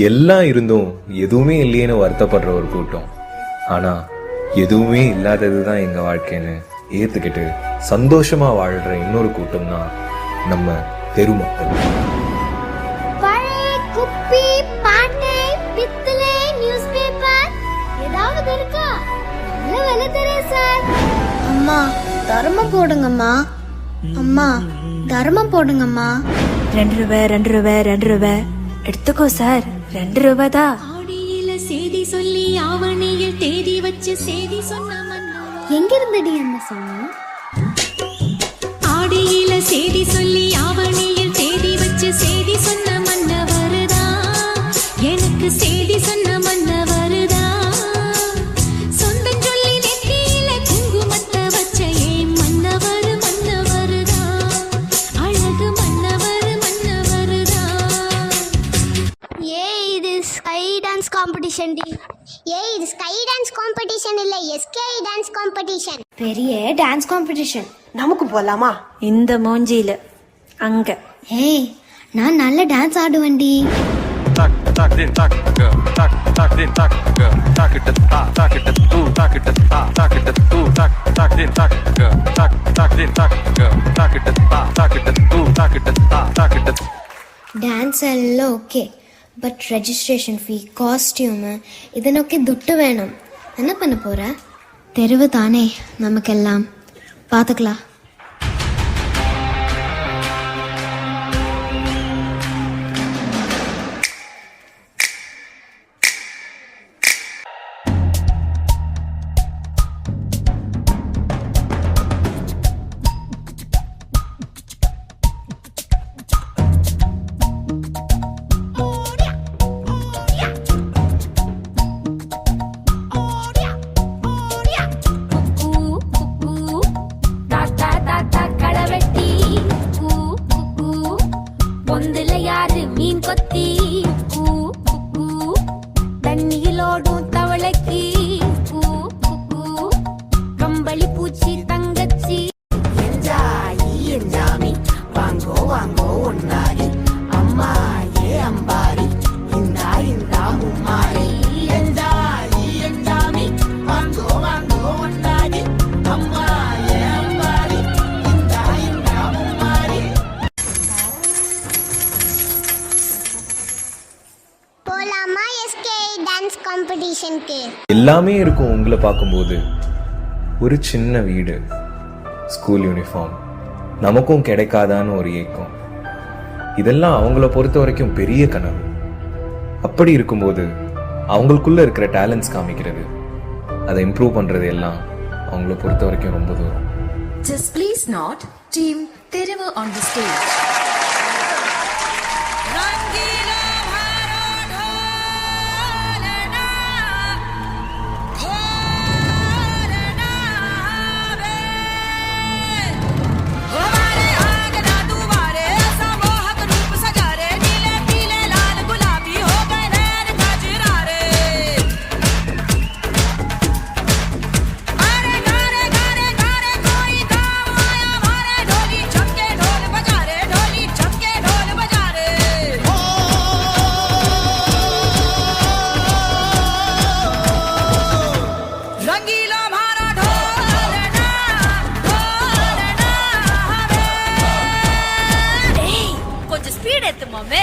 எல்லாம் இருந்தும் எதுவுமே இல்லையேன்னு வருத்தப்படுற ஒரு கூட்டம். ஆனா எதுவுமே இல்லாததுதான் எங்க வாழ்க்கைன்னு ஏத்துக்கிட்டு சந்தோஷமா வாழ்ற இன்னொரு கூட்டம் தான் நம்ம தெரு மக்கள். பழைய குப்பி, பாட்டை, பித்தளை, நியூஸ் பேப்பர் ஏதாவது இருக்கா? நல்ல விலை தரேன் சார். அம்மா தர்மம் போடுங்கம்மா. அம்மா தர்மம் போடுங்கம்மா. 2 ரூபாய் 2 ரூபாய் 2 ரூபாய் எடுத்துக்கோ சார். 2 ரூபாய் தான். ஆடியில செய்தி சொல்லி ஆவணியில் தேதி வச்சு செய்தி சொன்ன மன்னா. எங்க இருந்தடி அந்த சொன்ன? ஆடியில செய்தி சொல்லி ஆவணியில் தேதி வச்சு செய்தி சொன்ன மன்ன வருதா. எனக்கு செய்தி சொன்ன மன்ன வருதா. சொந்தம் சொல்லி நெத்தியில குங்குமத்தை வச்ச ஏன் மன்னவர் மன்ன வருதா. அழகு மன்னவர் மன்ன வருதா. இது ஸ்கை டான்ஸ் காம்படிஷன் டி. இது ஸ்கை டான்ஸ் காம்படிஷன் இல்ல, எஸ்கே டான்ஸ் காம்படிஷன். பெரிய டான்ஸ் காம்படிஷன். நமக்கு போலாமா? இந்த மூஞ்சியில அங்க. ஏய் நான் நல்ல dance ஆடுவேன்டி. tak tak din tak go tak tak din tak go tak it tak it tu tak it tak it tu tak tak din tak go tak tak din tak go tak it tak it tu tak it tak it. Dance எல்லாம் okay, but registration fee, costume இதனொക്കെ துட்டு வேணும். என்ன பண்ண போற? தெருவு தானே நமக்கெல்லாம், பார்த்துக்கலாம். மீன் கொத்தி தண்ணியிலோடும் தவளைக்கு கம்பளி பூச்சி தங்கச்சி என்ஜாமி வாங்கோ வாங்கோ ஒன்னாரி அம்மா ஏ அம்பாரி இந்தா இந்தா மும்மாரி என்ஜாமி வாங்கோ வாங்கோ ஒன்னாரி அம்மா ஏ அம்பாரி இந்தா இந்தா மும்மாரி. போலாமா எஸ்கே டான்ஸ் காம்படிஷனுக்கு? எல்லாமே இருக்கும் உங்களை பார்க்கும்போது. ஒரு சின்ன வீடு, ஸ்கூல் யூனிஃபார்ம், நமக்கும் கிடைக்காதான்னு ஒரு ஏக்கம். இதெல்லாம் அவங்கள பொறுத்த வரைக்கும் பெரிய கனவு. அப்படி இருக்கும்போது அவங்களுக்குள்ள இருக்கிற டேலண்ட்ஸ் காமிக்கிறது, அதை இம்ப்ரூவ் பண்றது எல்லாம் அவங்கள பொறுத்த வரைக்கும் ரொம்ப தூரம். Just please not Team Terevu on the stage. கொஞ்சம் ஸ்பீட் ஏத்து மாமே.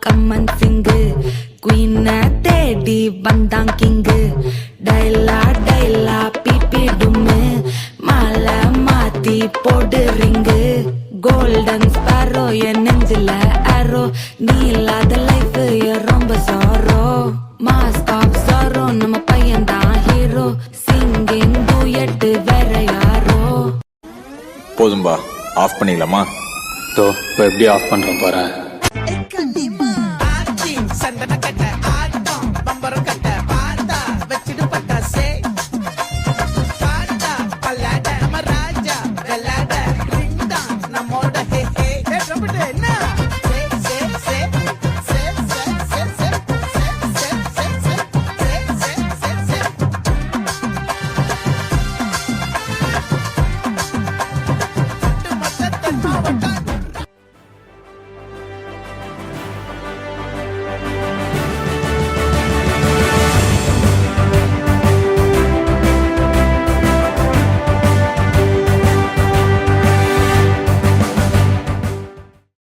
கம்மன் சிங்கு குயின தேடி வந்தான் கிங்கு டைலா டைலா பிபி டும்மு மாலை மாத்தி தாண்டி போடு ரிங்கு கோல்டன் ஸ்பாரோ என் நெஞ்சில ஆரோ நீ இல்லாத லைஃப் ரொம்ப சாரோ மாஸ்க் ஆஃப் சாரோ நம்ம பையன் தான் ஹீரோ சிங்கிங் டூயட் வேற யாரோ போதும்பா ஆஃப் பண்ணிடலாமா? ஸோ இப்போ எப்படி ஆஃப் பண்ணுறோம் பாரு. ஆச்சி சந்தன கட்ட ஆட்டம் பம்பரம் கட்ட பாட்டா வச்சிடு பட்டாசே பாட்டா பல்லாட நம்ம ராஜா வெள்ளாட ரிண்டா நம்மோட ஹே ஹே ட்ரம்பட் என்ன சே சே சே சே சே சே சே சே சே சே சே சே மொத்த மாவட்டம்